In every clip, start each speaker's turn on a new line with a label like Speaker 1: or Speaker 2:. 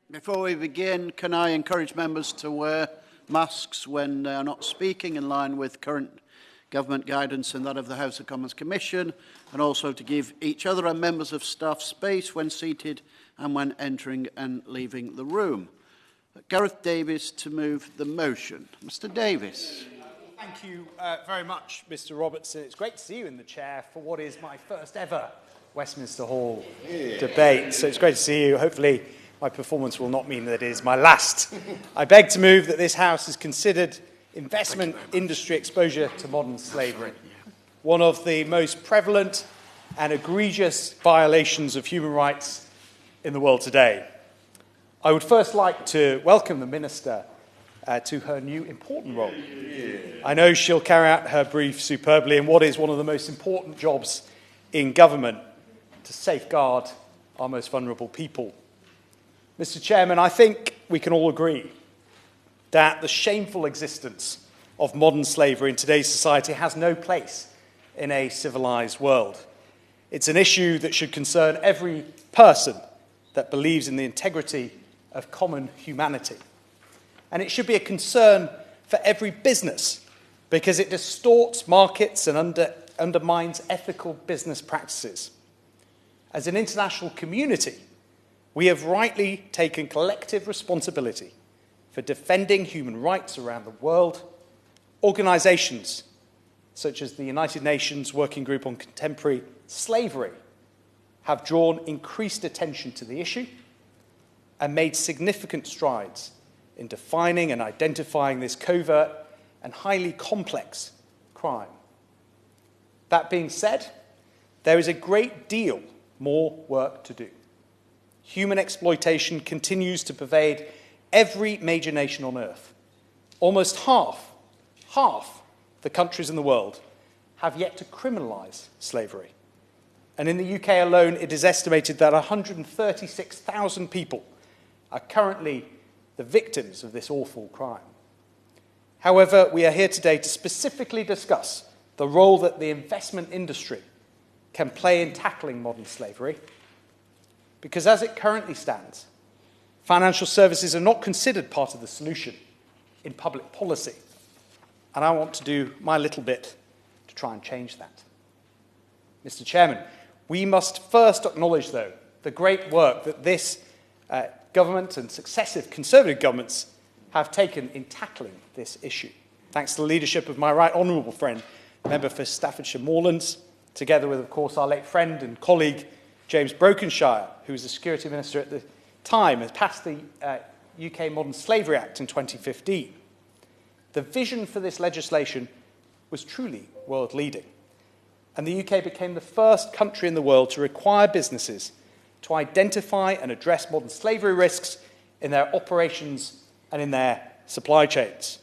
Speaker 1: Before we begin, can I encourage members to wear masks when they are not speaking, in line with current government guidance and that of the House of Commons Commission, and also to give each other and members of staff space when seated and when entering and leaving the room. Gareth Davies to move the motion. Mr Davies.
Speaker 2: Thank you very much, Mr Robertson. It's great to see you in the chair for what is my first ever Westminster Hall debate. So it's great to see you. Hopefully my performance will not mean that it is my last. I beg to move that this House is considered investment industry exposure to modern slavery, one of the most prevalent and egregious violations of human rights in the world today. I would first like to welcome the Minister to her new important role. I know she'll carry out her brief superbly in what is one of the most important jobs in government, to safeguard our most vulnerable people. Mr Chairman, I think we can all agree that the shameful existence of modern slavery in today's society has no place in a civilised world. It's an issue that should concern every person that believes in the integrity of common humanity. And it should be a concern for every business because it distorts markets and undermines ethical business practices. As an international community, we have rightly taken collective responsibility for defending human rights around the world. Organisations such as the United Nations Working Group on Contemporary Slavery have drawn increased attention to the issue and made significant strides in defining and identifying this covert and highly complex crime. That being said, there is a great deal more work to do. Human exploitation continues to pervade every major nation on earth. Almost half the countries in the world have yet to criminalise slavery. And in the UK alone, it is estimated that 136,000 people are currently the victims of this awful crime. However, we are here today to specifically discuss the role that the investment industry can play in tackling modern slavery, because as it currently stands, financial services are not considered part of the solution in public policy, and I want to do my little bit to try and change that. Mr Chairman, we must first acknowledge, though, the great work that this government and successive Conservative governments have taken in tackling this issue, thanks to the leadership of my right honourable friend, Member for Staffordshire Moorlands, together with, of course, our late friend and colleague, James Brokenshire, who was the Security Minister at the time, has passed the UK Modern Slavery Act in 2015. The vision for this legislation was truly world-leading, and the UK became the first country in the world to require businesses to identify and address modern slavery risks in their operations and in their supply chains.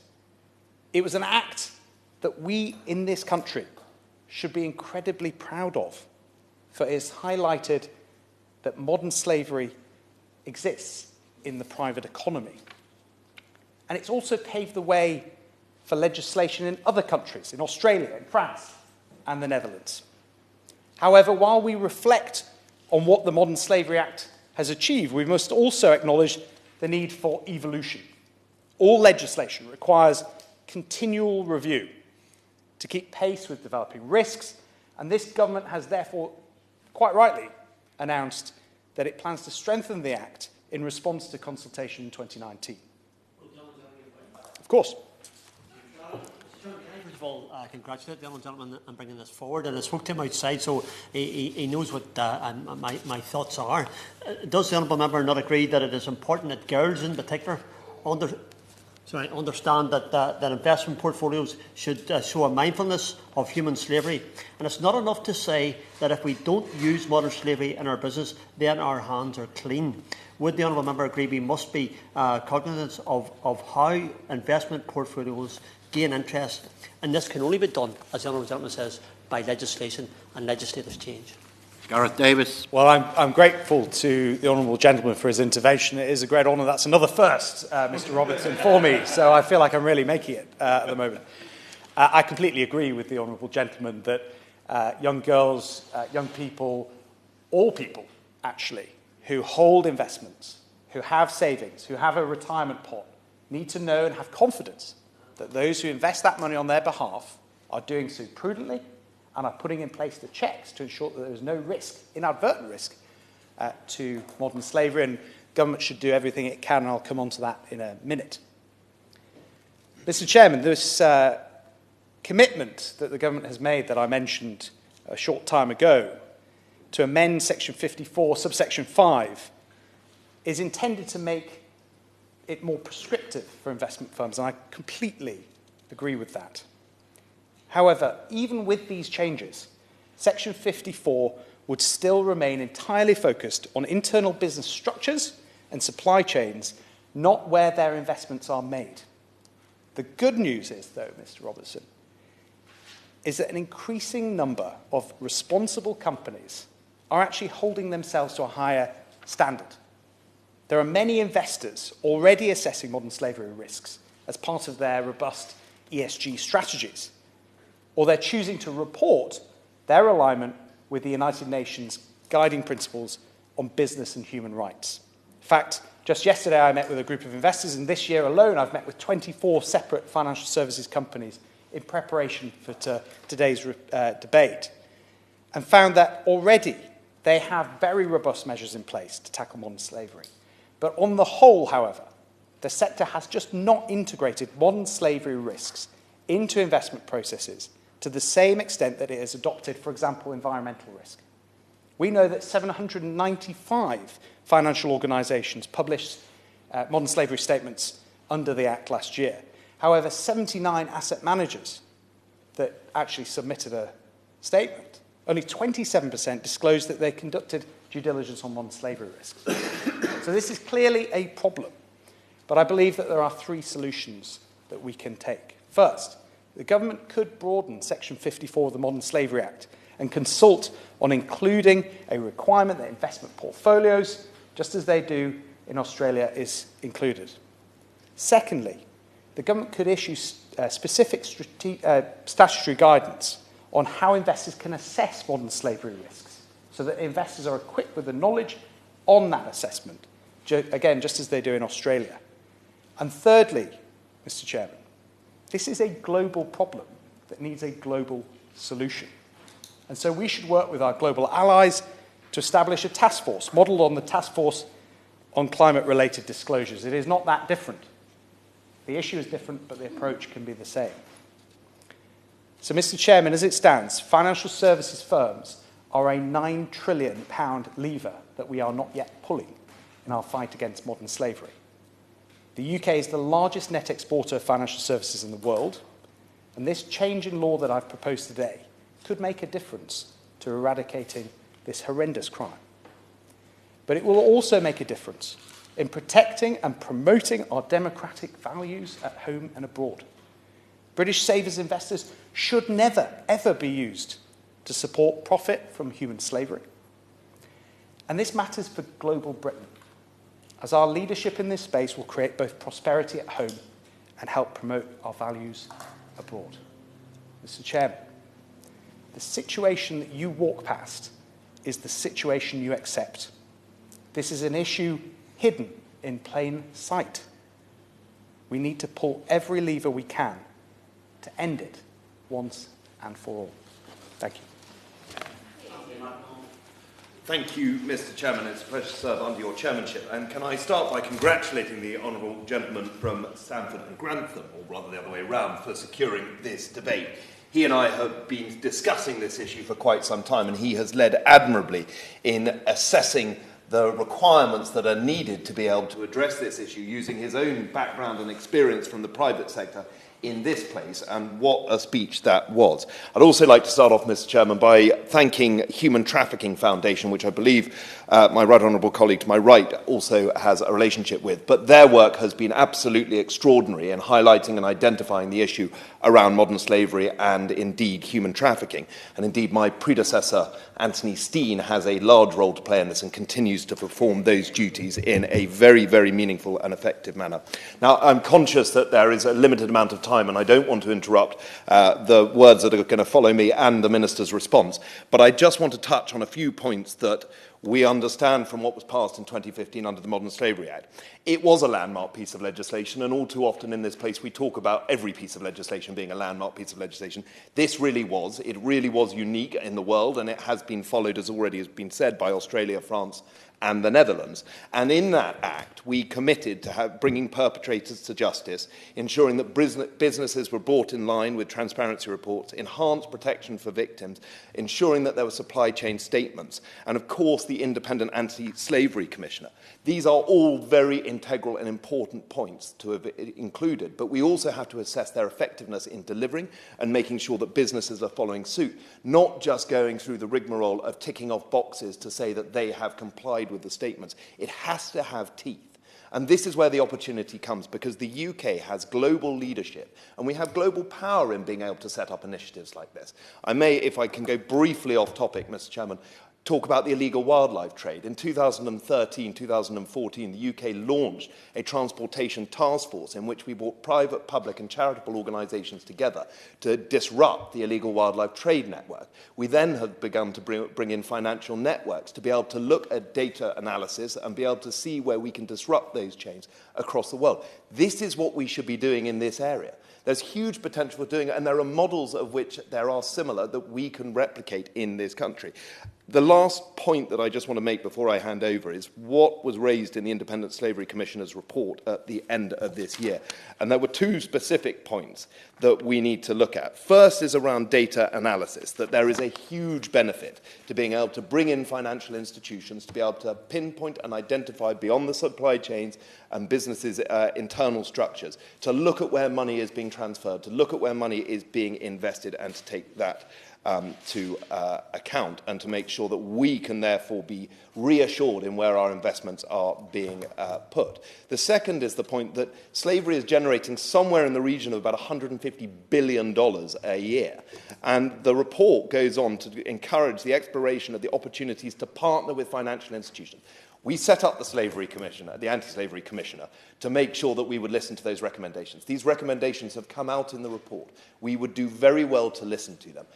Speaker 2: It was an act that we in this country should be incredibly proud of, for it has highlighted that modern slavery exists in the private economy. And it's also paved the way for legislation in other countries, in Australia, in France, and the Netherlands. However, while we reflect on what the Modern Slavery Act has achieved, we must also acknowledge the need for evolution. All legislation requires continual review to keep pace with developing risks, and this government has therefore, quite rightly, announced that it plans to strengthen the Act in response to consultation in 2019. Of course.
Speaker 3: First of all, congratulate the honourable gentleman on bringing this forward. And I spoke to him outside, so he knows what my thoughts are. Does the honourable member not agree that it is important that girls in particular understand that investment portfolios should show a mindfulness of human slavery? And it's not enough to say that if we don't use modern slavery in our business, then our hands are clean. Would the honourable member agree we must be cognizant of how investment portfolios gain interest? And this can only be done, as the honourable gentleman says, by legislation and legislative change.
Speaker 1: Gareth Davies.
Speaker 2: Well, I'm grateful to the honourable gentleman for his intervention. It is a great honour. That's another first, Mr Robertson, for me, so I feel like I'm really making it at the moment. I completely agree with the honourable gentleman that young girls, young people, all people, actually, who hold investments, who have savings, who have a retirement pot, need to know and have confidence that those who invest that money on their behalf are doing so prudently and are putting in place the checks to ensure that there is no risk, inadvertent risk, to modern slavery, and government should do everything it can, and I'll come on to that in a minute. Mr. Chairman, this commitment that the government has made that I mentioned a short time ago to amend Section 54, subsection 5, is intended to make it more prescriptive for investment firms, and I completely agree with that. However, even with these changes, Section 54 would still remain entirely focused on internal business structures and supply chains, not where their investments are made. The good news is, though, Mr. Robertson, is that an increasing number of responsible companies are actually holding themselves to a higher standard. There are many investors already assessing modern slavery risks as part of their robust ESG strategies, or they're choosing to report their alignment with the United Nations guiding principles on business and human rights. In fact, just yesterday I met with a group of investors, and this year alone I've met with 24 separate financial services companies in preparation for today's debate, and found that already they have very robust measures in place to tackle modern slavery. But on the whole, however, the sector has just not integrated modern slavery risks into investment processes to the same extent that it has adopted, for example, environmental risk. We know that 795 financial organisations published modern slavery statements under the Act last year. However, 79 asset managers that actually submitted a statement, only 27% disclosed that they conducted due diligence on modern slavery risks. So this is clearly a problem, but I believe that there are three solutions that we can take. First, the government could broaden Section 54 of the Modern Slavery Act and consult on including a requirement that investment portfolios, just as they do in Australia, is included. Secondly, the government could issue specific statutory guidance on how investors can assess modern slavery risks, so that investors are equipped with the knowledge on that assessment, again, just as they do in Australia. And thirdly, Mr. Chairman, this is a global problem that needs a global solution. And so we should work with our global allies to establish a task force, modelled on the Task Force on Climate-Related Disclosures. It is not that different. The issue is different, but the approach can be the same. So, Mr. Chairman, as it stands, financial services firms are a £9 trillion lever that we are not yet pulling in our fight against modern slavery. The UK is the largest net exporter of financial services in the world, and this change in law that I've proposed today could make a difference to eradicating this horrendous crime. But it will also make a difference in protecting and promoting our democratic values at home and abroad. British savers investors should never, ever be used to support profit from human slavery. And this matters for global Britain, as our leadership in this space will create both prosperity at home and help promote our values abroad. Mr. Chairman, the situation that you walk past is the situation you accept. This is an issue hidden in plain sight. We need to pull every lever we can to end it once and for all. Thank you.
Speaker 4: Thank you, Mr. Chairman. It's a pleasure to serve under your chairmanship. And can I start by congratulating the honourable gentleman from Stamford and Grantham, or rather the other way around, for securing this debate. He and I have been discussing this issue for quite some time, and he has led admirably in assessing the requirements that are needed to be able to address this issue using his own background and experience from the private sector in this place, and what a speech that was. I'd also like to start off, Mr. Chairman, by thanking Human Trafficking Foundation, which I believe my right honourable colleague to my right also has a relationship with. But their work has been absolutely extraordinary in highlighting and identifying the issue around modern slavery and indeed human trafficking. And indeed my predecessor, Anthony Steen, has a large role to play in this and continues to perform those duties in a very, very meaningful and effective manner. Now, I'm conscious that there is a limited amount of time, and I don't want to interrupt the words that are going to follow me and the Minister's response, but I just want to touch on a few points that we understand from what was passed in 2015 under the Modern Slavery Act. It was a landmark piece of legislation, and all too often in this place we talk about every piece of legislation being a landmark piece of legislation. This really was. It really was unique in the world, and it has been followed, as already has been said, by Australia, France, and the Netherlands. And in that act, we committed to bringing perpetrators to justice, ensuring that businesses were brought in line with transparency reports, enhanced protection for victims, ensuring that there were supply chain statements, and of course the Independent Anti-Slavery Commissioner. These are all very integral and important points to have included, but we also have to assess their effectiveness in delivering and making sure that businesses are following suit, not just going through the rigmarole of ticking off boxes to say that they have complied with the statements. It has to have teeth. And this is where the opportunity comes, because the UK has global leadership and we have global power in being able to set up initiatives like this. I may, if I can go briefly off topic, Mr. Chairman, talk about the illegal wildlife trade. In 2013, 2014, the UK launched a transportation task force in which we brought private, public and charitable organisations together to disrupt the illegal wildlife trade network. We then have begun to bring in financial networks to be able to look at data analysis and be able to see where we can disrupt those chains across the world. This is what we should be doing in this area. There's huge potential for doing it, and there are models of which there are similar that we can replicate in this country. The last point that I just want to make before I hand over is what was raised in the Independent Slavery Commissioner's report at the end of this year. And there were two specific points that we need to look at. First is around data analysis, that there is a huge benefit to being able to bring in financial institutions, to be able to pinpoint and identify beyond the supply chains and businesses' internal structures, to look at where money is being transferred, to look at where money is being invested, and to take that to account, and to make sure that we can therefore be reassured in where our investments are being put. The second is the point that slavery is generating somewhere in the region of about $150 billion a year. And the report goes on to encourage the exploration of the opportunities to partner with financial institutions. We set up the Slavery Commissioner, the Anti-Slavery Commissioner, to make sure that we would listen to those recommendations. These recommendations have come out in the report. We would do very well to listen to them.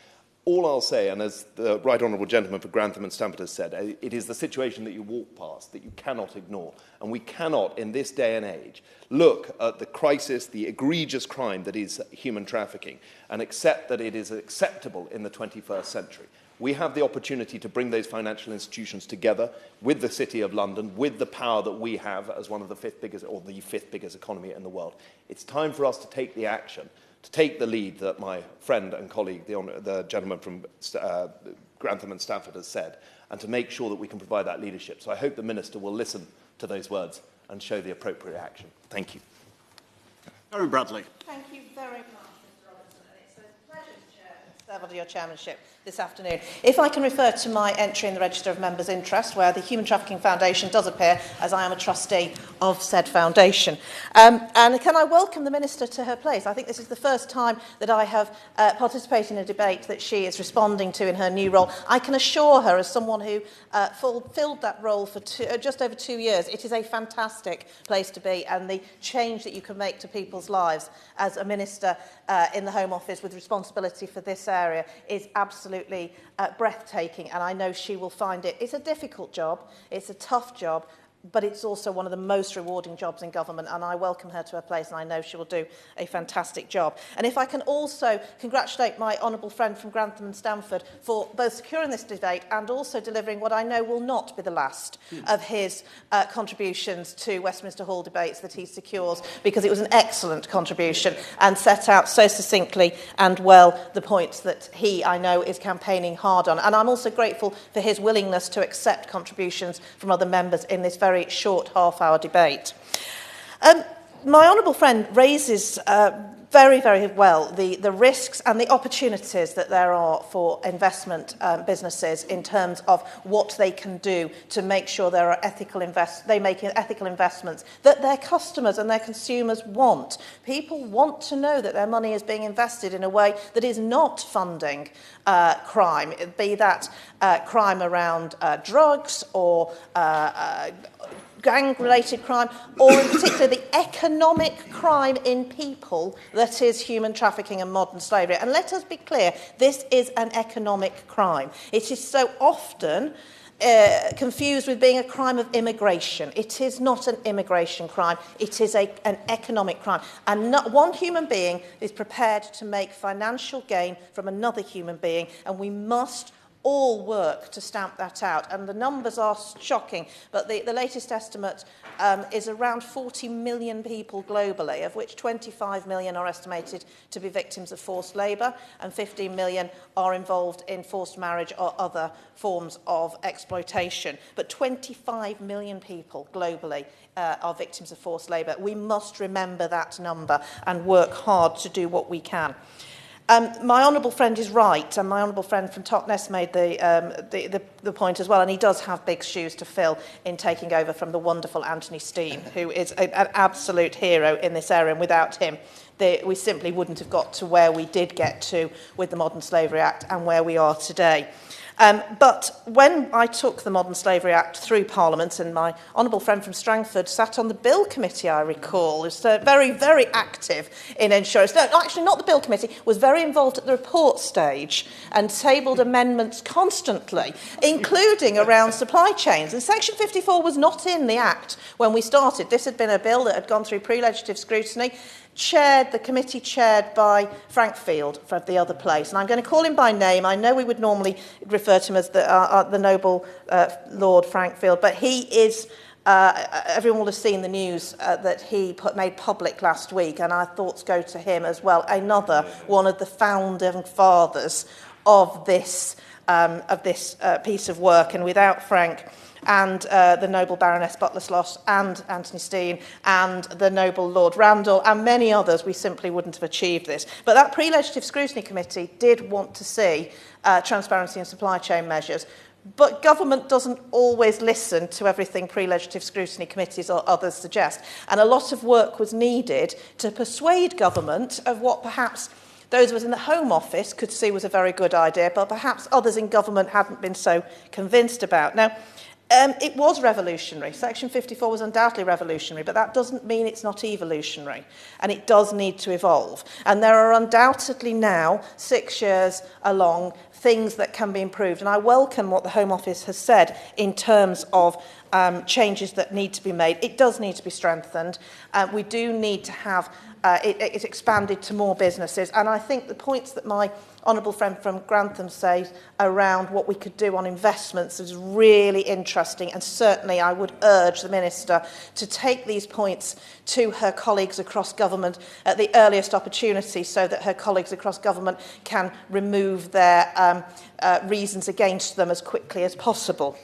Speaker 4: All I'll say, and as the Right Honourable Gentleman for Grantham and Stamford has said, it is the situation that you walk past that you cannot ignore. And we cannot, in this day and age, look at the crisis, the egregious crime that is human trafficking, and accept that it is acceptable in the 21st century. We have the opportunity to bring those financial institutions together with the City of London, with the power that we have as one of the fifth biggest economy in the world. It's time for us to take the action, to take the lead that my friend and colleague, the gentleman from Grantham and Stamford has said, and to make sure that we can provide that leadership. So I hope the Minister will listen to those words and show the appropriate action. Thank you.
Speaker 1: Karen Bradley.
Speaker 5: Thank you very much, Mr Robertson, and it's a pleasure to chair and serve under your chairmanship this afternoon. If I can refer to my entry in the Register of Members' Interest, where the Human Trafficking Foundation does appear, as I am a trustee of said foundation. And can I welcome the Minister to her place? I think this is the first time that I have participated in a debate that she is responding to in her new role. I can assure her, as someone who fulfilled that role for just over 2 years, it is a fantastic place to be, and the change that you can make to people's lives as a Minister in the Home Office with responsibility for this area is absolutely breathtaking, and I know she will find it. It's a difficult job, it's a tough job, but it's also one of the most rewarding jobs in government, and I welcome her to her place, and I know she will do a fantastic job. And if I can also congratulate my honourable friend from Grantham and Stamford for both securing this debate and also delivering what I know will not be the last of his contributions to Westminster Hall debates that he secures, because it was an excellent contribution and set out so succinctly and well the points that he, I know, is campaigning hard on. And I'm also grateful for his willingness to accept contributions from other members in this very short half-hour debate. My honourable friend raises very, very well the risks and the opportunities that there are for investment businesses in terms of what they can do to make sure there are they make ethical investments that their customers and their consumers want. People want to know that their money is being invested in a way that is not funding crime, be that crime around drugs or gang-related crime, or in particular the economic crime in people that is human trafficking and modern slavery. And let us be clear, this is an economic crime. It is so often confused with being a crime of immigration. It is not an immigration crime. It is an economic crime. And not one human being is prepared to make financial gain from another human being, and we must all work to stamp that out. And the numbers are shocking, but the latest estimate is around 40 million people globally, of which 25 million are estimated to be victims of forced labour and 15 million are involved in forced marriage or other forms of exploitation. But 25 million people globally are victims of forced labour. We must remember that number and work hard to do what we can. My honourable friend is right, and my honourable friend from Totnes made the point as well, and he does have big shoes to fill in taking over from the wonderful Anthony Steen, who is an absolute hero in this area, and without him we simply wouldn't have got to where we did get to with the Modern Slavery Act and where we are today. But when I took the Modern Slavery Act through Parliament, and my honourable friend from Strangford sat on the Bill Committee, I recall, was very, very active in ensuring... No, actually not the Bill Committee, was very involved at the report stage and tabled amendments constantly, including around supply chains. And Section 54 was not in the Act when we started. This had been a bill that had gone through pre-legislative scrutiny, the committee chaired by Frank Field from the other place. And I'm going to call him by name. I know we would normally refer to him as the noble Lord Frank Field, but he is, everyone will have seen the news that he made public last week, and our thoughts go to him as well, another one of the founding fathers of this piece of work. And without Frank and the noble Baroness Butler-Sloss and Anthony Steen and the noble Lord Randall and many others, we simply wouldn't have achieved this. But that pre-legislative scrutiny committee did want to see transparency in supply chain measures. But government doesn't always listen to everything pre-legislative scrutiny committees or others suggest. And a lot of work was needed to persuade government of what perhaps those of us in the Home Office could see was a very good idea, but perhaps others in government hadn't been so convinced about. Now, it was revolutionary. Section 54 was undoubtedly revolutionary, but that doesn't mean it's not evolutionary, and it does need to evolve. And there are undoubtedly now, 6 years along, things that can be improved. And I welcome what the Home Office has said in terms of changes that need to be made. It does need to be strengthened. We do need to have it expanded to more businesses. And I think the points that my honourable friend from Grantham says around what we could do on investments is really interesting, and certainly I would urge the Minister to take these points to her colleagues across government at the earliest opportunity so that her colleagues across government can remove their reasons against them as quickly as possible.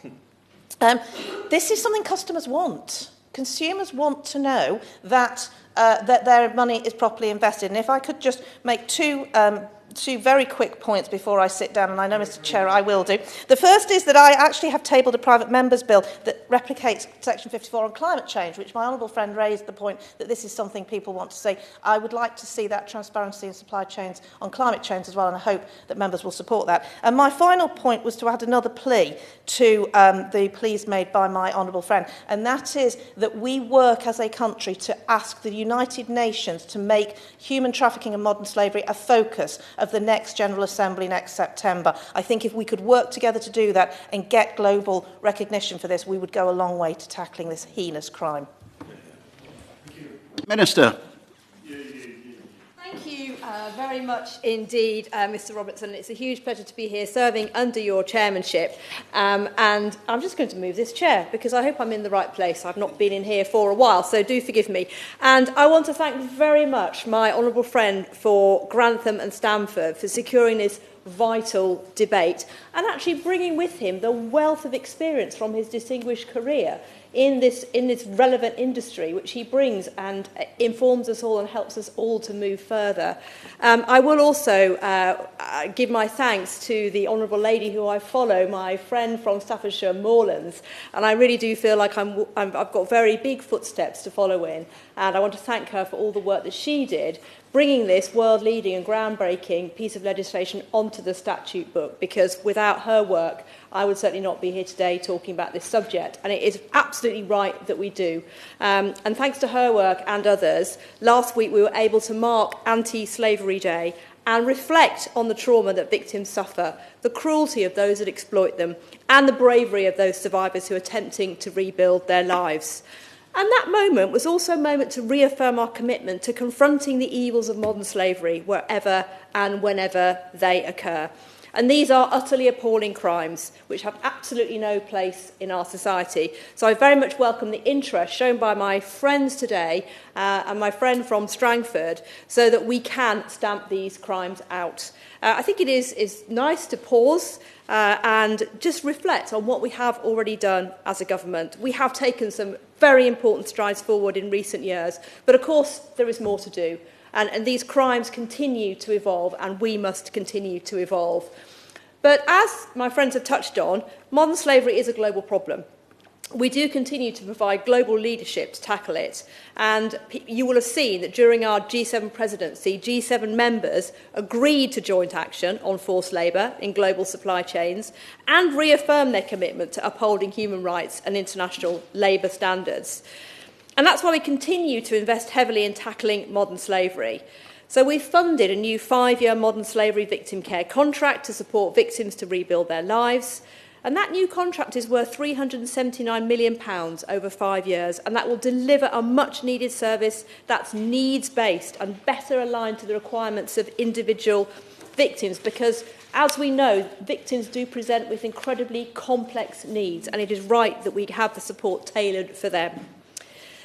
Speaker 5: This is something customers want. Consumers want to know that their money is properly invested. And if I could just make two very quick points before I sit down, and I know, Mr. Chair, I will do. The first is that I actually have tabled a private member's bill that replicates Section 54 on climate change, which my honourable friend raised the point that this is something people want to see. I would like to see that transparency in supply chains on climate change as well, and I hope that members will support that. And my final point was to add another plea to the pleas made by my honourable friend, and that is that we work as a country to ask the United Nations to make human trafficking and modern slavery a focus of the next General Assembly next September. I think if we could work together to do that and get global recognition for this, we would go a long way to tackling this heinous crime.
Speaker 1: Minister.
Speaker 6: Thank you very much indeed, Mr. Robertson. It's a huge pleasure to be here serving under your chairmanship. And I'm just going to move this chair because I hope I'm in the right place. I've not been in here for a while, so do forgive me. And I want to thank very much my honourable friend for Grantham and Stamford for securing this vital debate and actually bringing with him the wealth of experience from his distinguished career in this relevant industry, which he brings and informs us all and helps us all to move further. I will also give my thanks to the honourable lady who I follow, my friend from Staffordshire Moorlands, and I really do feel like I've got very big footsteps to follow in, and I want to thank her for all the work that she did, bringing this world-leading and groundbreaking piece of legislation onto the statute book, because without her work, I would certainly not be here today talking about this subject, and it is absolutely right that we do. And thanks to her work and others, last week we were able to mark Anti-Slavery Day and reflect on the trauma that victims suffer, the cruelty of those that exploit them, and the bravery of those survivors who are attempting to rebuild their lives. And that moment was also a moment to reaffirm our commitment to confronting the evils of modern slavery wherever and whenever they occur. And these are utterly appalling crimes which have absolutely no place in our society. So I very much welcome the interest shown by my friends today and my friend from Strangford so that we can stamp these crimes out. I think it is nice to pause and just reflect on what we have already done as a government. We have taken some very important strides forward in recent years, but of course there is more to do. And these crimes continue to evolve, and we must continue to evolve. But as my friends have touched on, modern slavery is a global problem. We do continue to provide global leadership to tackle it. And you will have seen that during our G7 presidency, G7 members agreed to joint action on forced labour in global supply chains and reaffirmed their commitment to upholding human rights and international labour standards. And that's why we continue to invest heavily in tackling modern slavery. So we've funded a new 5-year modern slavery victim care contract to support victims to rebuild their lives. And that new contract is worth £379 million over 5 years, and that will deliver a much-needed service that's needs-based and better aligned to the requirements of individual victims, because, as we know, victims do present with incredibly complex needs, and it is right that we have the support tailored for them.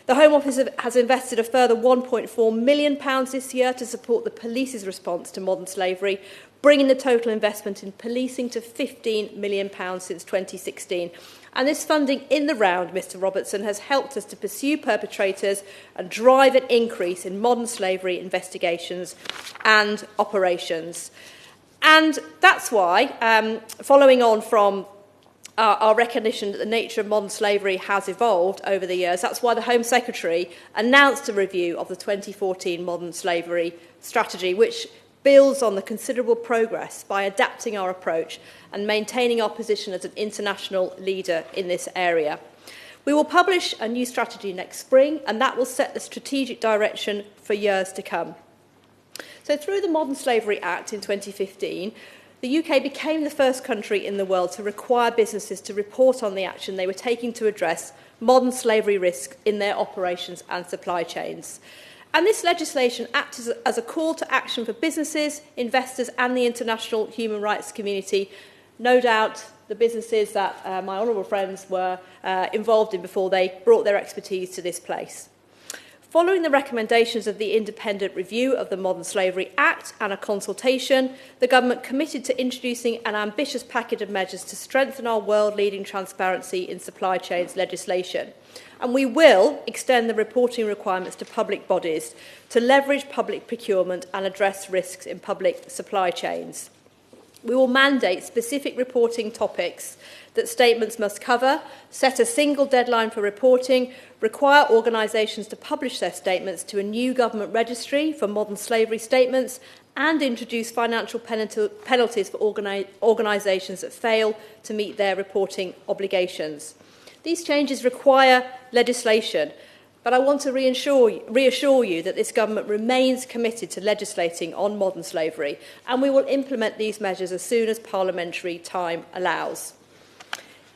Speaker 6: The Home Office has invested a further £1.4 million this year to support the police's response to modern slavery, bringing the total investment in policing to £15 million since 2016. And this funding in the round, Mr Robertson, has helped us to pursue perpetrators and drive an increase in modern slavery investigations and operations. And that's why, following on from our recognition that the nature of modern slavery has evolved over the years, that's why the Home Secretary announced a review of the 2014 Modern Slavery Strategy, which builds on the considerable progress by adapting our approach and maintaining our position as an international leader in this area. We will publish a new strategy next spring, and that will set the strategic direction for years to come. So through the Modern Slavery Act in 2015, the UK became the first country in the world to require businesses to report on the action they were taking to address modern slavery risks in their operations and supply chains. And this legislation acts as a call to action for businesses, investors and the international human rights community. No doubt the businesses that my honourable friends were involved in before they brought their expertise to this place. Following the recommendations of the independent review of the Modern Slavery Act and a consultation, the government committed to introducing an ambitious package of measures to strengthen our world-leading transparency in supply chains legislation. And we will extend the reporting requirements to public bodies to leverage public procurement and address risks in public supply chains. We will mandate specific reporting topics that statements must cover, set a single deadline for reporting, require organisations to publish their statements to a new government registry for modern slavery statements, and introduce financial penalties for organisations that fail to meet their reporting obligations. These changes require legislation, but I want to reassure you that this government remains committed to legislating on modern slavery, and we will implement these measures as soon as parliamentary time allows.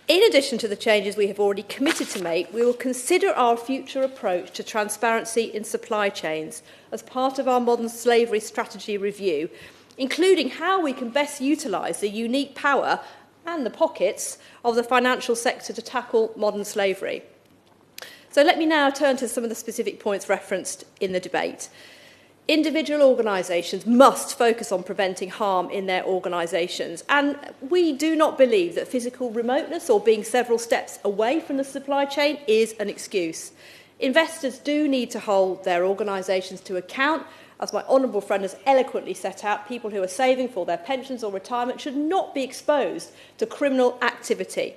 Speaker 6: In addition to the changes we have already committed to make, we will consider our future approach to transparency in supply chains as part of our modern slavery strategy review, including how we can best utilise the unique power and the pockets of the financial sector to tackle modern slavery. So let me now turn to some of the specific points referenced in the debate. Individual organisations must focus on preventing harm in their organisations, and we do not believe that physical remoteness or being several steps away from the supply chain is an excuse. Investors do need to hold their organisations to account. As my honourable friend has eloquently set out, people who are saving for their pensions or retirement should not be exposed to criminal activity.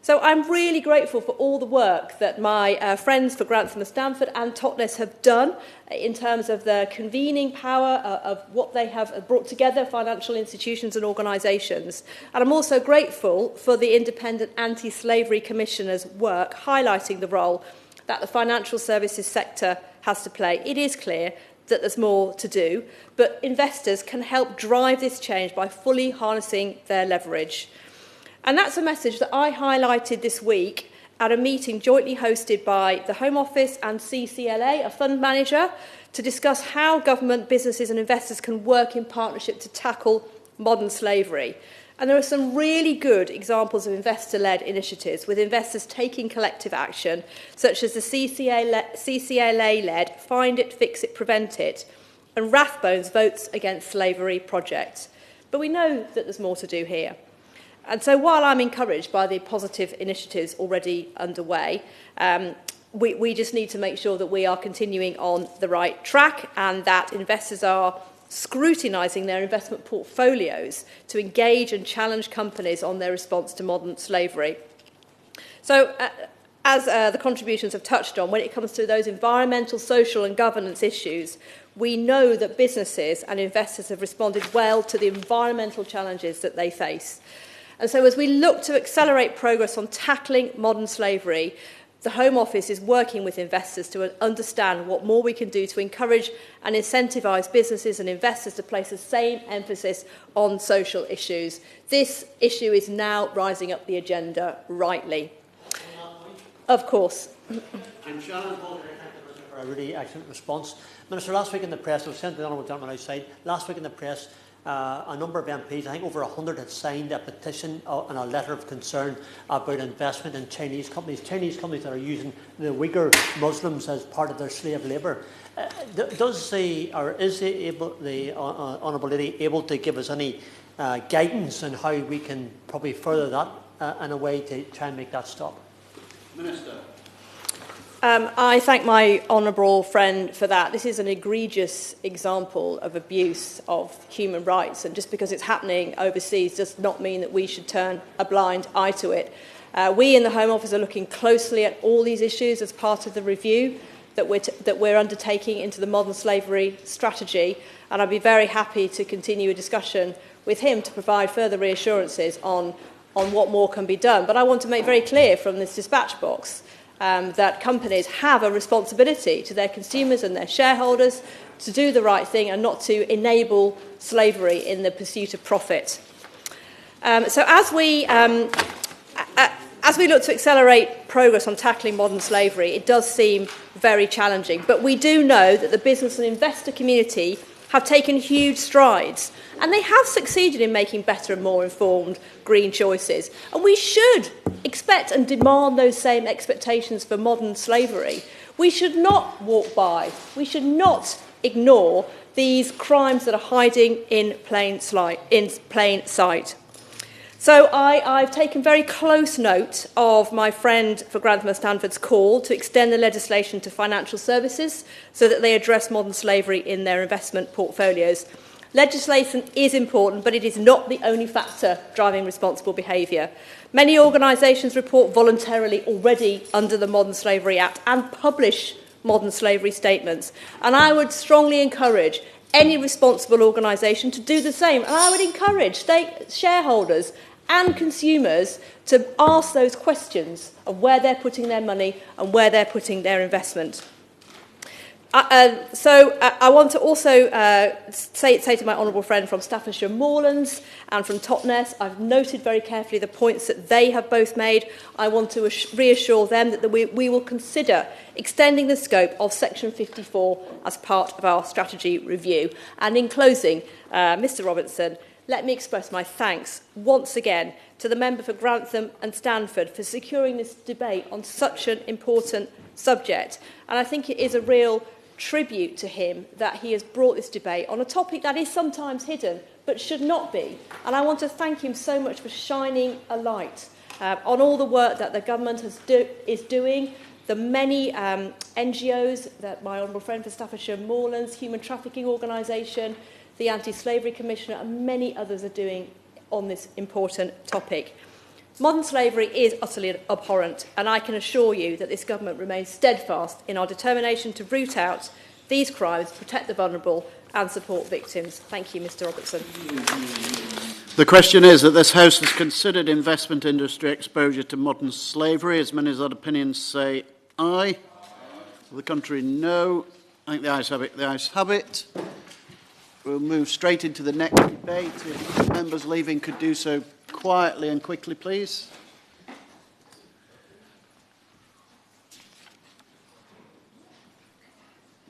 Speaker 6: So I'm really grateful for all the work that my friends for Grantham and Stamford and Totnes have done in terms of the convening power of what they have brought together, financial institutions and organisations. And I'm also grateful for the Independent Anti-Slavery Commissioner's work, highlighting the role that the financial services sector has to play. It is clear that there's more to do, but investors can help drive this change by fully harnessing their leverage. And that's a message that I highlighted this week at a meeting jointly hosted by the Home Office and CCLA, a fund manager, to discuss how government, businesses and investors can work in partnership to tackle modern slavery. And there are some really good examples of investor-led initiatives with investors taking collective action, such as the CCLA-led Find It, Fix It, Prevent It, and Rathbone's Votes Against Slavery project. But we know that there's more to do here. And so while I'm encouraged by the positive initiatives already underway, we just need to make sure that we are continuing on the right track and that investors are scrutinising their investment portfolios to engage and challenge companies on their response to modern slavery. So, as the contributions have touched on, when it comes to those environmental, social and governance issues, we know that businesses and investors have responded well to the environmental challenges that they face. And so as we look to accelerate progress on tackling modern slavery, the Home Office is working with investors to understand what more we can do to encourage and incentivise businesses and investors to place the same emphasis on social issues. This issue is now rising up the agenda rightly. Of course.
Speaker 3: I'm Shannon Paul, thank the Minister for a really excellent response. Minister, last week in the press, I was sent to the honourable gentleman outside, last week in the press, a number of MPs, I think over 100, had signed a petition and a letter of concern about investment in Chinese companies that are using the Uyghur Muslims as part of their slave labour. Is the Honourable Lady able to give us any guidance on how we can probably further that in a way to try and make that stop?
Speaker 1: Minister.
Speaker 6: I thank my honourable friend for that. This is an egregious example of abuse of human rights, and just because it's happening overseas does not mean that we should turn a blind eye to it. We in the Home Office are looking closely at all these issues as part of the review that we're undertaking into the modern slavery strategy, and I'd be very happy to continue a discussion with him to provide further reassurances on what more can be done. But I want to make very clear from this dispatch box that companies have a responsibility to their consumers and their shareholders to do the right thing and not to enable slavery in the pursuit of profit. So as we look to accelerate progress on tackling modern slavery, it does seem very challenging. But we do know that the business and investor community have taken huge strides, and they have succeeded in making better and more informed green choices. And we should expect and demand those same expectations for modern slavery. We should not walk by, we should not ignore these crimes that are hiding in plain sight. So I've taken very close note of my friend for Grantham and Stanford's call to extend the legislation to financial services so that they address modern slavery in their investment portfolios. Legislation is important, but it is not the only factor driving responsible behaviour. Many organisations report voluntarily already under the Modern Slavery Act and publish modern slavery statements. And I would strongly encourage any responsible organisation to do the same. And I would encourage shareholders and consumers to ask those questions of where they're putting their money and where they're putting their investment. I want to also say to my honourable friend from Staffordshire Moorlands and from Totnes, I've noted very carefully the points that they have both made. I want to reassure them that we will consider extending the scope of Section 54 as part of our strategy review. And in closing, Mr Robertson, let me express my thanks once again to the member for Grantham and Stanford for securing this debate on such an important subject. And I think it is a real tribute to him that he has brought this debate on a topic that is sometimes hidden but should not be. And I want to thank him so much for shining a light on all the work that the government is doing, the many NGOs that my honourable friend for Staffordshire Moorlands, Human Trafficking Organisation, the Anti-Slavery Commissioner and many others are doing on this important topic. Modern slavery is utterly abhorrent, and I can assure you that this government remains steadfast in our determination to root out these crimes, protect the vulnerable and support victims. Thank you, Mr Robertson.
Speaker 1: The question is that this House has considered investment industry exposure to modern slavery. As many as that opinion say aye. The contrary, no. I think the ayes have it. The ayes have it. We'll move straight into the next debate. If members leaving could do so quietly and quickly, please.